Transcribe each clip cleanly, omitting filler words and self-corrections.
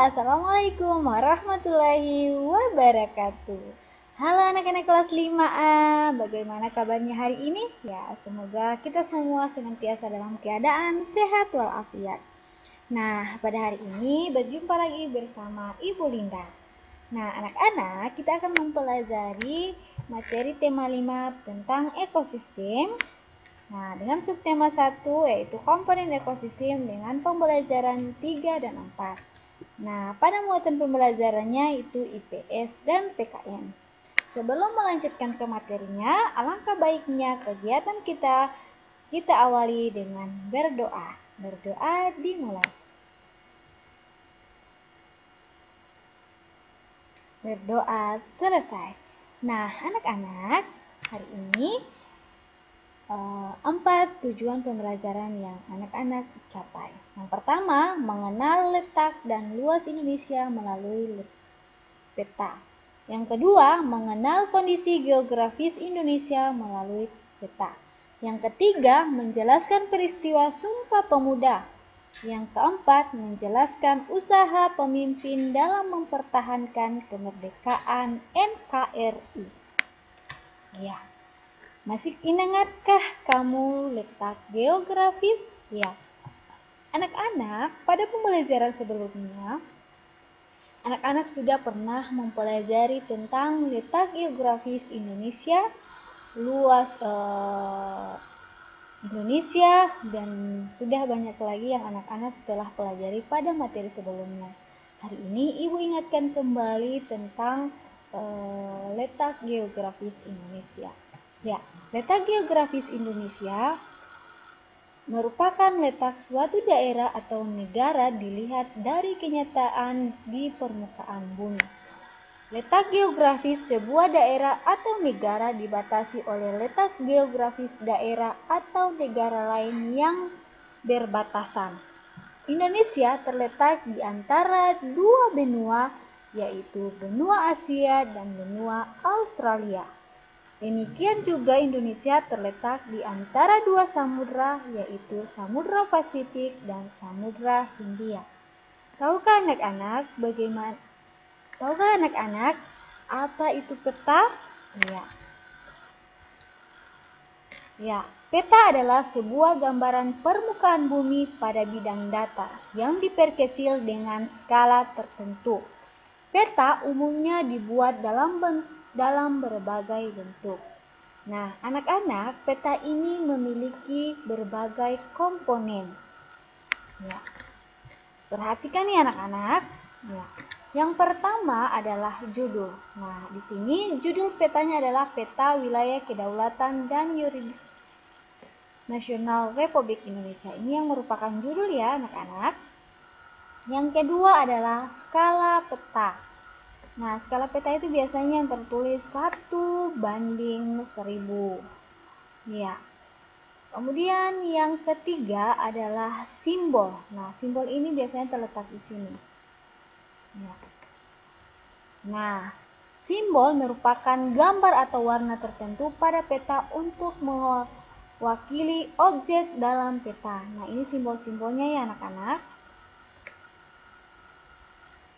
Assalamualaikum warahmatullahi wabarakatuh. Halo anak-anak kelas 5A, bagaimana kabarnya hari ini? Ya, semoga kita semua senantiasa dalam keadaan sehat walafiat. Nah, pada hari ini berjumpa lagi bersama Ibu Linda. Nah, anak-anak, kita akan mempelajari materi tema 5 tentang ekosistem. Nah, dengan subtema 1 yaitu komponen ekosistem dengan pembelajaran 3 dan 4. Nah, pada muatan pembelajarannya itu IPS dan PKN. Sebelum melanjutkan ke materinya, alangkah baiknya kegiatan kita awali dengan berdoa. Berdoa dimulai. Berdoa selesai. Nah, anak-anak, hari ini 4 tujuan pembelajaran yang anak-anak capai. Yang pertama, mengenal letak dan luas Indonesia melalui peta. Yang kedua, mengenal kondisi geografis Indonesia melalui peta. Yang ketiga, menjelaskan peristiwa Sumpah Pemuda. Yang keempat, menjelaskan usaha pemimpin dalam mempertahankan kemerdekaan NKRI. Ya. Masih ingatkah kamu letak geografis? Ya. Anak-anak, pada pembelajaran sebelumnya, anak-anak sudah pernah mempelajari tentang letak geografis Indonesia, luas Indonesia, dan sudah banyak lagi yang anak-anak telah pelajari pada materi sebelumnya. Hari ini Ibu ingatkan kembali tentang letak geografis Indonesia. Ya, letak geografis Indonesia merupakan letak suatu daerah atau negara dilihat dari kenyataan di permukaan bumi. Letak geografis sebuah daerah atau negara dibatasi oleh letak geografis daerah atau negara lain yang berbatasan. Indonesia terletak di antara dua benua, yaitu benua Asia dan benua Australia. Demikian juga Indonesia terletak di antara dua samudra, yaitu Samudra Pasifik dan Samudra Hindia. Tahukah anak-anak apa itu peta? Ya, peta adalah sebuah gambaran permukaan bumi pada bidang datar yang diperkecil dengan skala tertentu. Peta umumnya dibuat dalam berbagai bentuk. Nah, anak-anak, peta ini memiliki berbagai komponen. Ya. Perhatikan nih anak-anak. Ya. Yang pertama adalah judul. Nah, di sini judul petanya adalah Peta Wilayah Kedaulatan dan Yuridis Nasional Republik Indonesia. Ini yang merupakan judul ya anak-anak. Yang kedua adalah skala peta. Nah, skala peta itu biasanya yang tertulis 1:1000. Ya. Kemudian yang ketiga adalah simbol. Nah, simbol ini biasanya terletak di sini. Ya. Nah, simbol merupakan gambar atau warna tertentu pada peta untuk mewakili objek dalam peta. Nah, ini simbol-simbolnya ya anak-anak.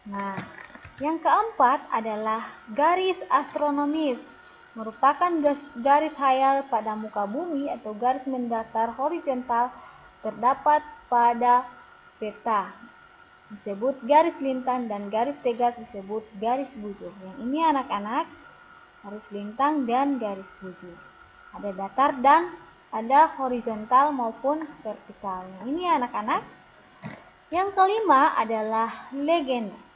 Nah, yang keempat adalah garis astronomis, merupakan garis hayal pada muka bumi atau garis mendatar horizontal terdapat pada peta. Disebut garis lintang dan garis tegak disebut garis bujur. Yang ini anak-anak, garis lintang dan garis bujur. Ada datar dan ada horizontal maupun vertikal. Yang ini anak-anak. Yang kelima adalah legenda.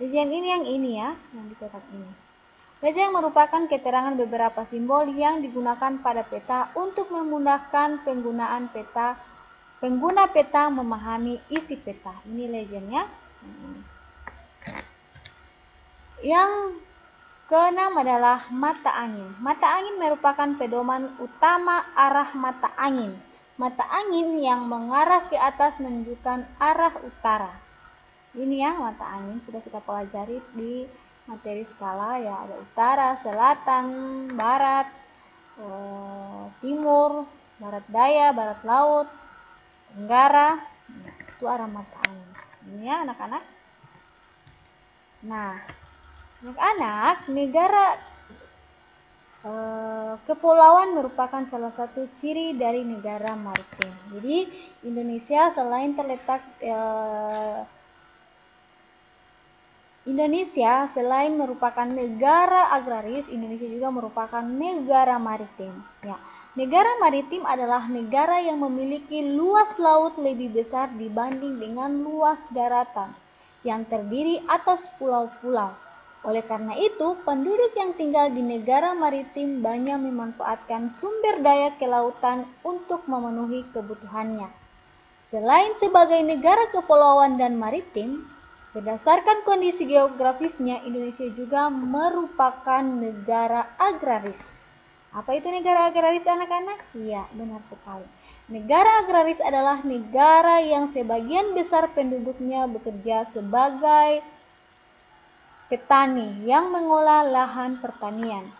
Legend ini yang di kotak ini. Legend merupakan keterangan beberapa simbol yang digunakan pada peta untuk memudahkan pengguna peta memahami isi peta. Ini legendnya. Yang keenam adalah mata angin. Mata angin merupakan pedoman utama arah mata angin. Mata angin yang mengarah ke atas menunjukkan arah utara. Ini ya mata angin sudah kita pelajari di materi skala ya, ada utara, selatan, barat, timur, barat daya, barat laut, tenggara. Itu arah mata angin. Ini ya anak-anak. Nah, anak-anak, negara kepulauan merupakan salah satu ciri dari negara maritim. Jadi Indonesia selain terletak Indonesia selain merupakan negara agraris, Indonesia juga merupakan negara maritim. Ya, negara maritim adalah negara yang memiliki luas laut lebih besar dibanding dengan luas daratan, yang terdiri atas pulau-pulau. Oleh karena itu, penduduk yang tinggal di negara maritim banyak memanfaatkan sumber daya kelautan untuk memenuhi kebutuhannya. Selain sebagai negara kepulauan dan maritim, berdasarkan kondisi geografisnya, Indonesia juga merupakan negara agraris. Apa itu negara agraris, anak-anak? Iya, benar sekali. Negara agraris adalah negara yang sebagian besar penduduknya bekerja sebagai petani yang mengolah lahan pertanian.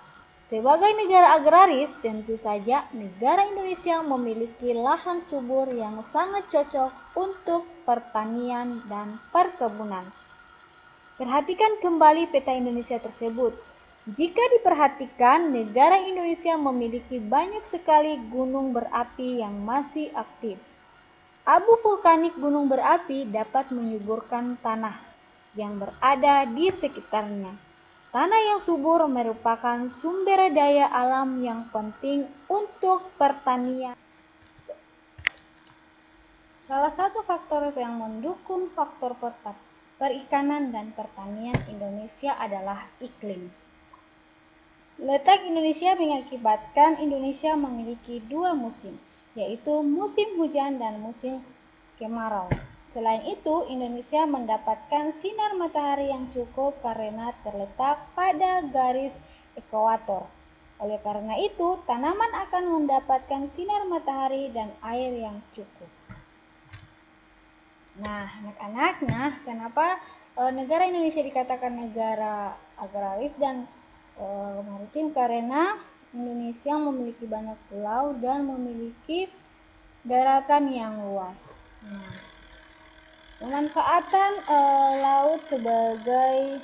Sebagai negara agraris, tentu saja negara Indonesia memiliki lahan subur yang sangat cocok untuk pertanian dan perkebunan. Perhatikan kembali peta Indonesia tersebut. Jika diperhatikan, negara Indonesia memiliki banyak sekali gunung berapi yang masih aktif. Abu vulkanik gunung berapi dapat menyuburkan tanah yang berada di sekitarnya. Tanah yang subur merupakan sumber daya alam yang penting untuk pertanian. Salah satu faktor yang mendukung faktor perikanan dan pertanian Indonesia adalah iklim. Letak Indonesia mengakibatkan Indonesia memiliki dua musim, yaitu musim hujan dan musim kemarau. Selain itu, Indonesia mendapatkan sinar matahari yang cukup karena terletak pada garis ekuator. Oleh karena itu, tanaman akan mendapatkan sinar matahari dan air yang cukup. Nah, anak-anak, kenapa negara Indonesia dikatakan negara agraris dan maritim? Karena Indonesia memiliki banyak pulau dan memiliki daratan yang luas. Pemanfaatan laut sebagai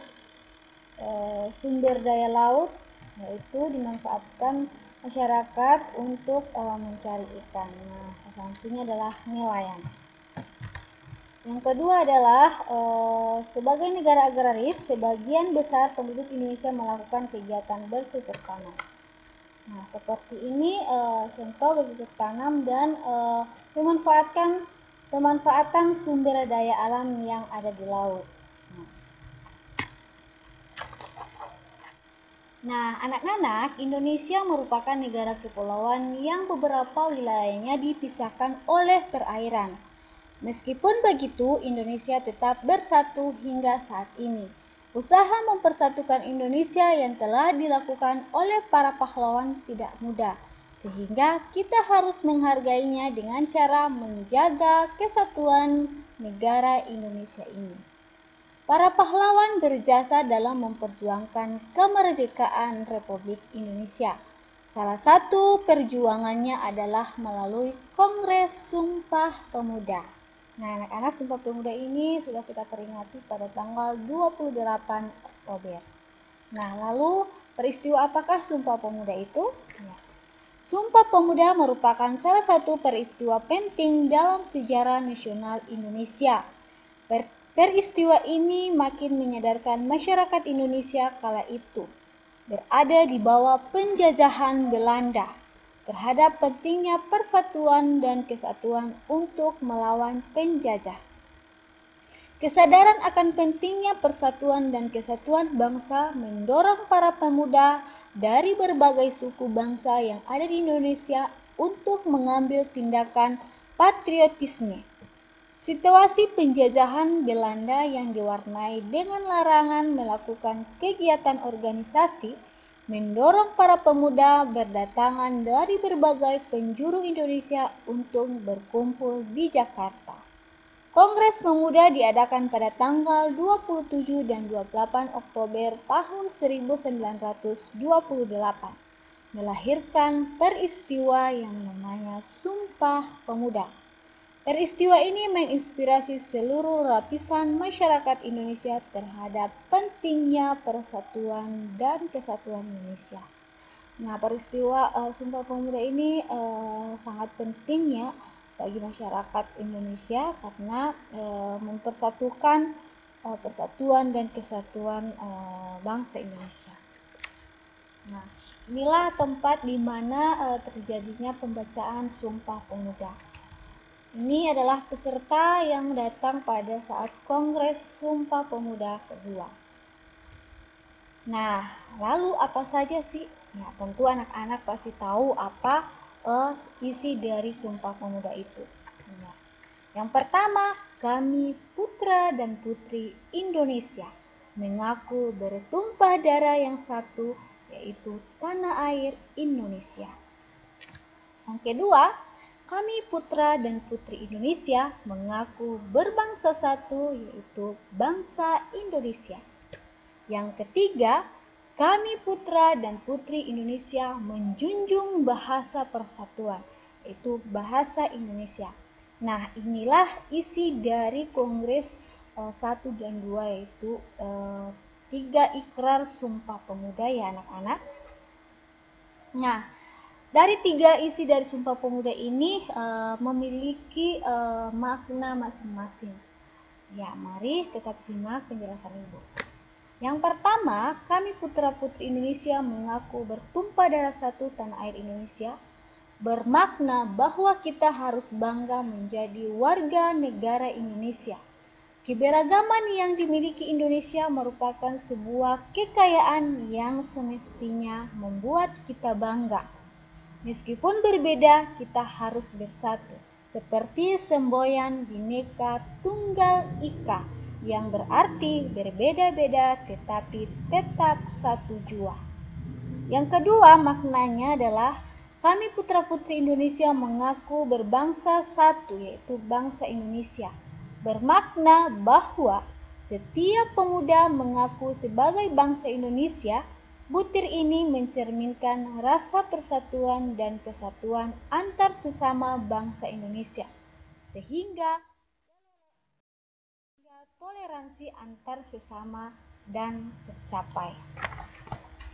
sumber daya laut, yaitu dimanfaatkan masyarakat untuk mencari ikan. Nah, salah satunya adalah nelayan. Yang kedua adalah sebagai negara agraris, sebagian besar penduduk Indonesia melakukan kegiatan bercocok tanam. Nah, seperti ini contoh bercocok tanam dan pemanfaatan sumber daya alam yang ada di laut. Nah, anak-anak, Indonesia merupakan negara kepulauan yang beberapa wilayahnya dipisahkan oleh perairan. Meskipun begitu, Indonesia tetap bersatu hingga saat ini. Usaha mempersatukan Indonesia yang telah dilakukan oleh para pahlawan tidak mudah, sehingga kita harus menghargainya dengan cara menjaga kesatuan negara Indonesia ini. Para pahlawan berjasa dalam memperjuangkan kemerdekaan Republik Indonesia. Salah satu perjuangannya adalah melalui Kongres Sumpah Pemuda. Nah, anak-anak, Sumpah Pemuda ini sudah kita peringati pada tanggal 28 Oktober. Nah, lalu peristiwa apakah Sumpah Pemuda itu? Ya. Sumpah Pemuda merupakan salah satu peristiwa penting dalam sejarah nasional Indonesia. Peristiwa ini makin menyadarkan masyarakat Indonesia kala itu berada di bawah penjajahan Belanda terhadap pentingnya persatuan dan kesatuan untuk melawan penjajah. Kesadaran akan pentingnya persatuan dan kesatuan bangsa mendorong para pemuda dari berbagai suku bangsa yang ada di Indonesia untuk mengambil tindakan patriotisme. Situasi penjajahan Belanda yang diwarnai dengan larangan melakukan kegiatan organisasi mendorong para pemuda berdatangan dari berbagai penjuru Indonesia untuk berkumpul di Jakarta. Kongres Pemuda diadakan pada tanggal 27 dan 28 Oktober tahun 1928, melahirkan peristiwa yang namanya Sumpah Pemuda. Peristiwa ini menginspirasi seluruh lapisan masyarakat Indonesia terhadap pentingnya persatuan dan kesatuan Indonesia. Nah, peristiwa Sumpah Pemuda ini sangat penting ya bagi masyarakat Indonesia karena mempersatukan persatuan dan kesatuan bangsa Indonesia. Nah, inilah tempat di mana terjadinya pembacaan Sumpah Pemuda. Ini adalah peserta yang datang pada saat Kongres Sumpah Pemuda kedua. Nah, lalu apa saja sih? Ya, tentu anak-anak pasti tahu apa isi dari Sumpah Pemuda itu. Nah, yang pertama, kami putra dan putri Indonesia mengaku bertumpah darah yang satu, yaitu tanah air Indonesia. Yang kedua, kami putra dan putri Indonesia mengaku berbangsa satu, yaitu bangsa Indonesia. Yang ketiga, kami putra dan putri Indonesia menjunjung bahasa persatuan, yaitu bahasa Indonesia. Nah, inilah isi dari Kongres 1 dan 2, yaitu 3 ikrar Sumpah Pemuda ya anak-anak. Nah, dari 3 isi dari Sumpah Pemuda ini memiliki makna masing-masing. Ya, mari tetap simak penjelasan Ibu. Yang pertama, kami putra-putri Indonesia mengaku bertumpah darah satu tanah air Indonesia, bermakna bahwa kita harus bangga menjadi warga negara Indonesia. Keberagaman yang dimiliki Indonesia merupakan sebuah kekayaan yang semestinya membuat kita bangga. Meskipun berbeda, kita harus bersatu, seperti semboyan Bhinneka Tunggal Ika, yang berarti berbeda-beda tetapi tetap satu jua. Yang kedua maknanya adalah kami putra-putri Indonesia mengaku berbangsa satu, yaitu bangsa Indonesia. Bermakna bahwa setiap pemuda mengaku sebagai bangsa Indonesia. Butir ini mencerminkan rasa persatuan dan kesatuan antar sesama bangsa Indonesia, sehingga toleransi antar sesama dan tercapai.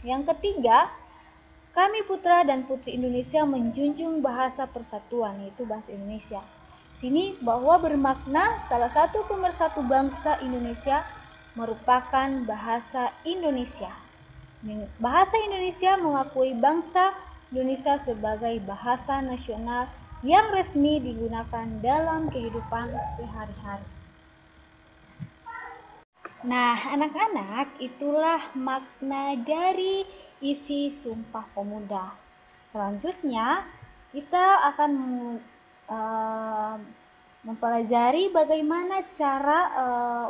Yang ketiga, kami putra dan putri Indonesia menjunjung bahasa persatuan, yaitu bahasa Indonesia. Sini bahwa bermakna salah satu pemersatu bangsa Indonesia merupakan bahasa Indonesia. Bahasa Indonesia mengakui bangsa Indonesia sebagai bahasa nasional yang resmi digunakan dalam kehidupan sehari-hari. Nah, anak-anak, itulah makna dari isi Sumpah Pemuda. Selanjutnya, kita akan mempelajari bagaimana cara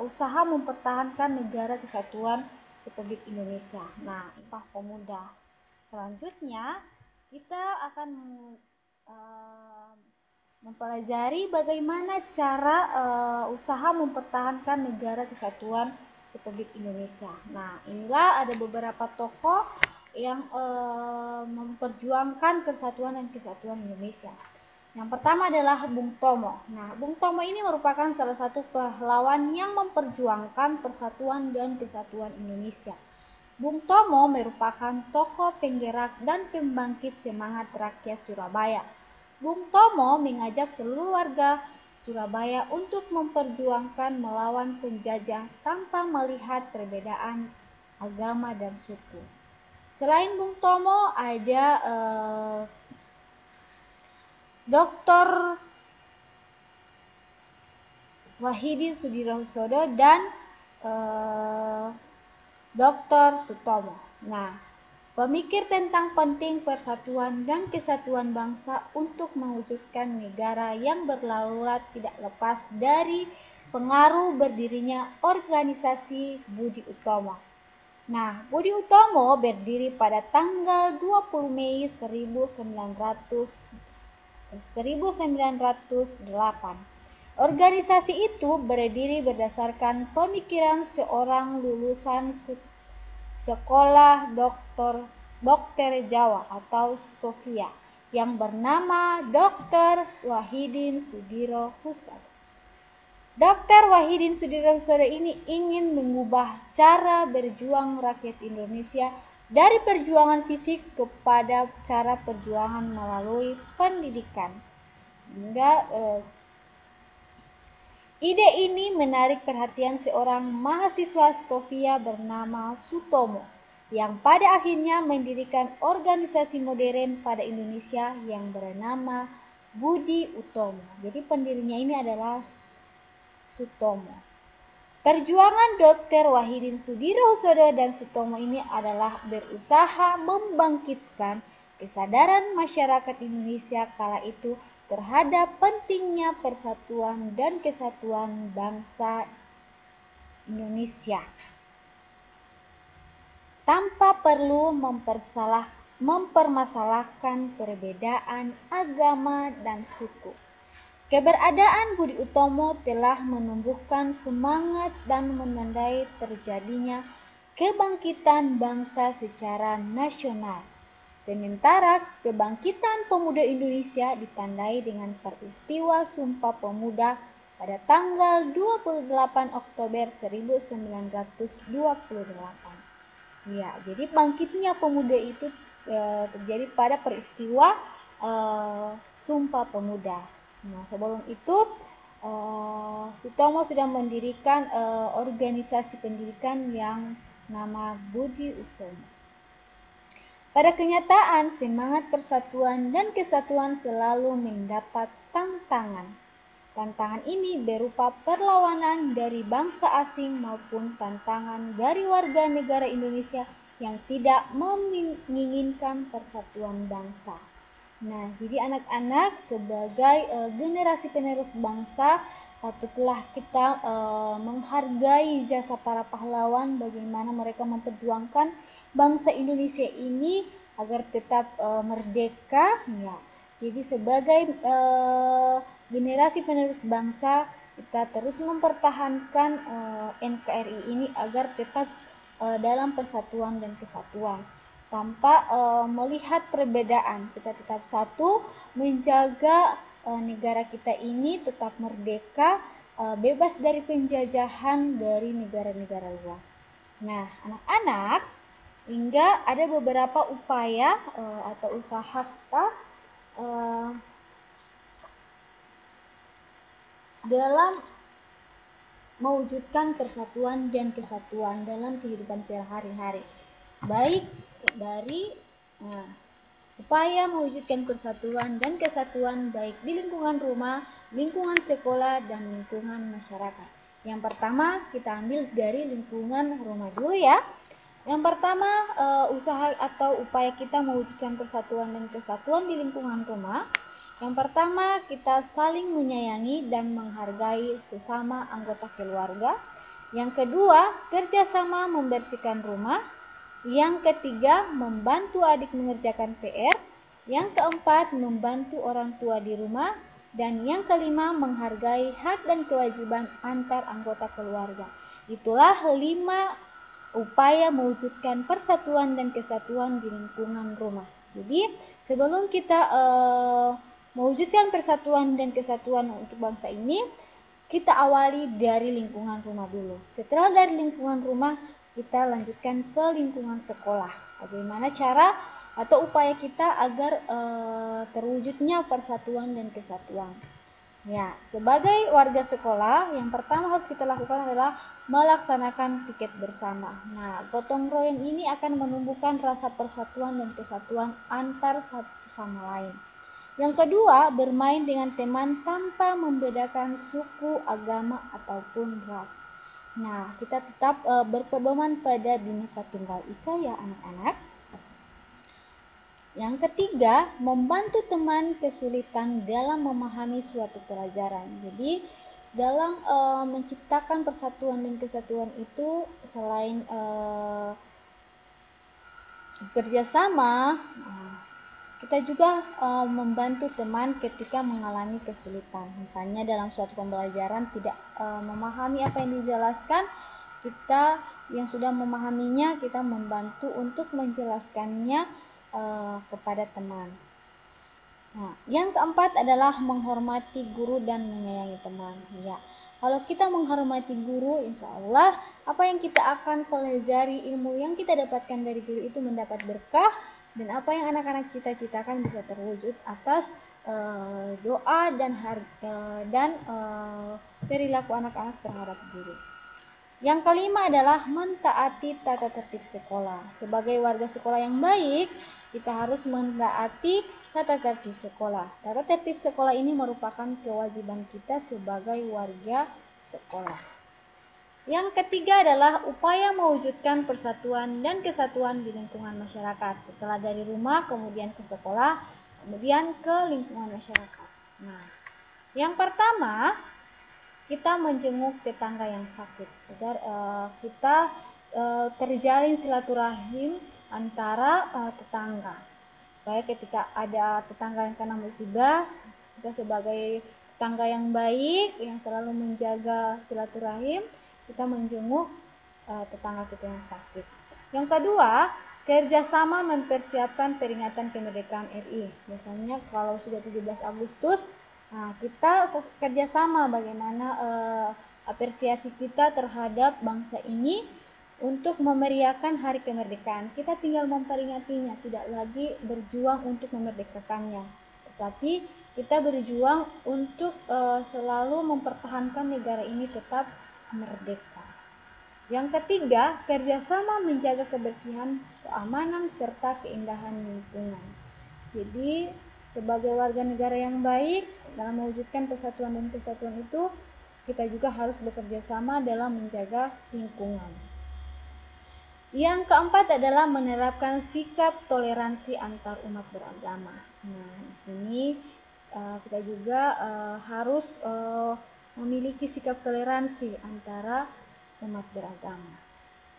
usaha mempertahankan negara kesatuan Republik Indonesia. Nah, Sumpah Pemuda. Selanjutnya, kita akan mempelajari bagaimana cara usaha mempertahankan negara kesatuan Republik Indonesia. Nah, inilah ada beberapa tokoh yang memperjuangkan persatuan dan kesatuan Indonesia. Yang pertama adalah Bung Tomo. Nah, Bung Tomo ini merupakan salah satu pahlawan yang memperjuangkan persatuan dan kesatuan Indonesia. Bung Tomo merupakan tokoh penggerak dan pembangkit semangat rakyat Surabaya. Bung Tomo mengajak seluruh warga Surabaya untuk memperjuangkan melawan penjajah tanpa melihat perbedaan agama dan suku. Selain Bung Tomo, ada Dr. Wahidin Sudirohusodo dan Dr. Sutomo. Nah, pemikir tentang penting persatuan dan kesatuan bangsa untuk mewujudkan negara yang berdaulat tidak lepas dari pengaruh berdirinya organisasi Budi Utomo. Nah, Budi Utomo berdiri pada tanggal 20 Mei 1908. Organisasi itu berdiri berdasarkan pemikiran seorang lulusan sekolah dokter Jawa atau Sofia yang bernama Dr. Wahidin Sudirohusodo. Dr. Wahidin Sudirohusodo ini ingin mengubah cara berjuang rakyat Indonesia dari perjuangan fisik kepada cara perjuangan melalui pendidikan. Hingga ide ini menarik perhatian seorang mahasiswa Stovia bernama Sutomo, yang pada akhirnya mendirikan organisasi modern pada Indonesia yang bernama Budi Utomo. Jadi pendirinya ini adalah Sutomo. Perjuangan Dr. Wahidin Sudirohusodo dan Sutomo ini adalah berusaha membangkitkan kesadaran masyarakat Indonesia kala itu terhadap pentingnya persatuan dan kesatuan bangsa Indonesia tanpa perlu mempermasalahkan perbedaan agama dan suku. Keberadaan Budi Utomo telah menumbuhkan semangat dan menandai terjadinya kebangkitan bangsa secara nasional. Sementara kebangkitan pemuda Indonesia ditandai dengan peristiwa Sumpah Pemuda pada tanggal 28 Oktober 1928. Ya, jadi bangkitnya pemuda itu terjadi pada peristiwa Sumpah Pemuda. Nah, sebelum itu Sutomo sudah mendirikan organisasi pendidikan yang nama Budi Utomo. Pada kenyataan, semangat persatuan dan kesatuan selalu mendapat tantangan. Tantangan ini berupa perlawanan dari bangsa asing maupun tantangan dari warga negara Indonesia yang tidak menginginkan persatuan bangsa. Nah, jadi anak-anak sebagai generasi penerus bangsa patutlah kita menghargai jasa para pahlawan, bagaimana mereka memperjuangkan bangsa Indonesia ini agar tetap merdeka. Ya, jadi sebagai generasi penerus bangsa kita terus mempertahankan NKRI ini agar tetap dalam persatuan dan kesatuan. Tanpa melihat perbedaan, kita tetap satu, menjaga negara kita ini tetap merdeka, bebas dari penjajahan dari negara-negara luar. Nah, anak-anak, hingga ada beberapa upaya atau usaha kita dalam mewujudkan persatuan dan kesatuan dalam kehidupan sehari-hari. Baik dari upaya mewujudkan persatuan dan kesatuan baik di lingkungan rumah, lingkungan sekolah, dan lingkungan masyarakat. Yang pertama kita ambil dari lingkungan rumah dulu ya. Yang pertama usaha atau upaya kita mewujudkan persatuan dan kesatuan di lingkungan rumah. Yang pertama kita saling menyayangi dan menghargai sesama anggota keluarga. Yang kedua kerjasama membersihkan rumah. Yang ketiga, membantu adik mengerjakan PR. Yang keempat, membantu orang tua di rumah. Dan yang kelima, menghargai hak dan kewajiban antar anggota keluarga. Itulah 5 upaya mewujudkan persatuan dan kesatuan di lingkungan rumah. Jadi, sebelum kita mewujudkan persatuan dan kesatuan untuk bangsa ini, kita awali dari lingkungan rumah dulu. Setelah dari lingkungan rumah, kita lanjutkan ke lingkungan sekolah. Bagaimana cara atau upaya kita agar terwujudnya persatuan dan kesatuan. Ya, sebagai warga sekolah, yang pertama harus kita lakukan adalah melaksanakan piket bersama. Nah, gotong royong ini akan menumbuhkan rasa persatuan dan kesatuan antar satu sama lain. Yang kedua, bermain dengan teman tanpa membedakan suku, agama, ataupun ras. Nah, kita tetap berpedoman pada Bhinneka Tunggal Ika ya anak-anak. Yang ketiga, membantu teman kesulitan dalam memahami suatu pelajaran. Jadi, dalam menciptakan persatuan dan kesatuan itu selain kerjasama, kita juga membantu teman ketika mengalami kesulitan. Misalnya dalam suatu pembelajaran tidak memahami apa yang dijelaskan, kita yang sudah memahaminya, kita membantu untuk menjelaskannya kepada teman. Nah, yang keempat adalah menghormati guru dan menyayangi teman. Ya, kalau kita menghormati guru, insya Allah apa yang kita akan pelajari, ilmu yang kita dapatkan dari guru itu mendapat berkah, dan apa yang anak-anak cita-citakan bisa terwujud atas doa dan perilaku anak-anak terhadap guru. Yang kelima adalah mentaati tata tertib sekolah. Sebagai warga sekolah yang baik, kita harus mentaati tata tertib sekolah. Tata tertib sekolah ini merupakan kewajiban kita sebagai warga sekolah. Yang ketiga adalah upaya mewujudkan persatuan dan kesatuan di lingkungan masyarakat. Setelah dari rumah, kemudian ke sekolah, kemudian ke lingkungan masyarakat. Nah, yang pertama, kita menjenguk tetangga yang sakit agar kita terjalin silaturahim antara tetangga. Supaya ketika ada tetangga yang kena musibah, kita sebagai tetangga yang baik yang selalu menjaga silaturahim, kita menjenguk tetangga kita yang sakit. Yang kedua, kerjasama mempersiapkan peringatan kemerdekaan RI. Biasanya kalau sudah 17 Agustus, nah, kita kerjasama bagaimana apresiasi kita terhadap bangsa ini untuk memeriahkan hari kemerdekaan. Kita tinggal memperingatinya, tidak lagi berjuang untuk memerdekakannya, tetapi kita berjuang untuk selalu mempertahankan negara ini tetap merdeka. Yang ketiga, kerjasama menjaga kebersihan, keamanan, serta keindahan lingkungan. Jadi, sebagai warga negara yang baik, dalam mewujudkan persatuan dan kesatuan itu, kita juga harus bekerja sama dalam menjaga lingkungan. Yang keempat adalah menerapkan sikap toleransi antar umat beragama. Nah, di sini kita juga harus memiliki sikap toleransi antara umat beragama.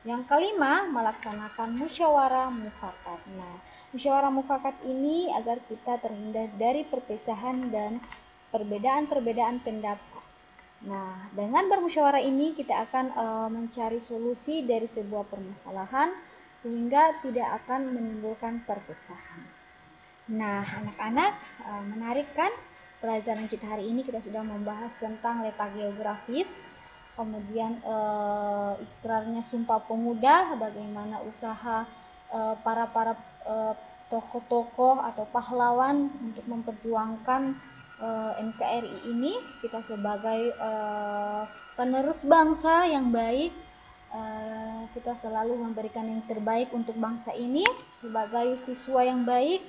Yang kelima, melaksanakan musyawarah mufakat. Nah, musyawarah mufakat ini agar kita terhindar dari perpecahan dan perbedaan-perbedaan pendapat. Nah, dengan bermusyawarah ini kita akan mencari solusi dari sebuah permasalahan sehingga tidak akan menimbulkan perpecahan. Nah, anak-anak, menarik kan? Pelajaran kita hari ini kita sudah membahas tentang letak geografis, kemudian ikrarnya Sumpah Pemuda, bagaimana usaha para tokoh-tokoh atau pahlawan untuk memperjuangkan NKRI ini. Kita sebagai penerus bangsa yang baik, kita selalu memberikan yang terbaik untuk bangsa ini. Sebagai siswa yang baik,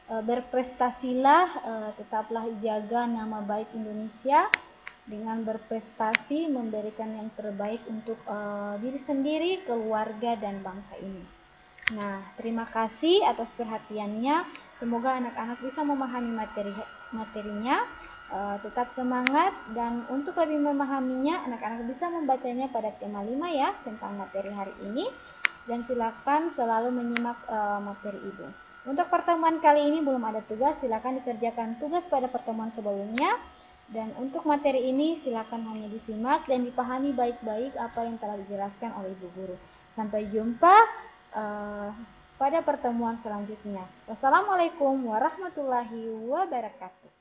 berprestasilah, tetaplah jaga nama baik Indonesia dengan berprestasi, memberikan yang terbaik untuk diri sendiri, keluarga, dan bangsa ini. Nah, terima kasih atas perhatiannya. Semoga anak-anak bisa memahami materinya. Tetap semangat, dan untuk lebih memahaminya, anak-anak bisa membacanya pada tema 5 ya, tentang materi hari ini. Dan silakan selalu menyimak materi ibu. Untuk pertemuan kali ini belum ada tugas, silakan dikerjakan tugas pada pertemuan sebelumnya. Dan untuk materi ini silakan hanya disimak dan dipahami baik-baik apa yang telah dijelaskan oleh ibu guru. Sampai jumpa pada pertemuan selanjutnya. Wassalamualaikum warahmatullahi wabarakatuh.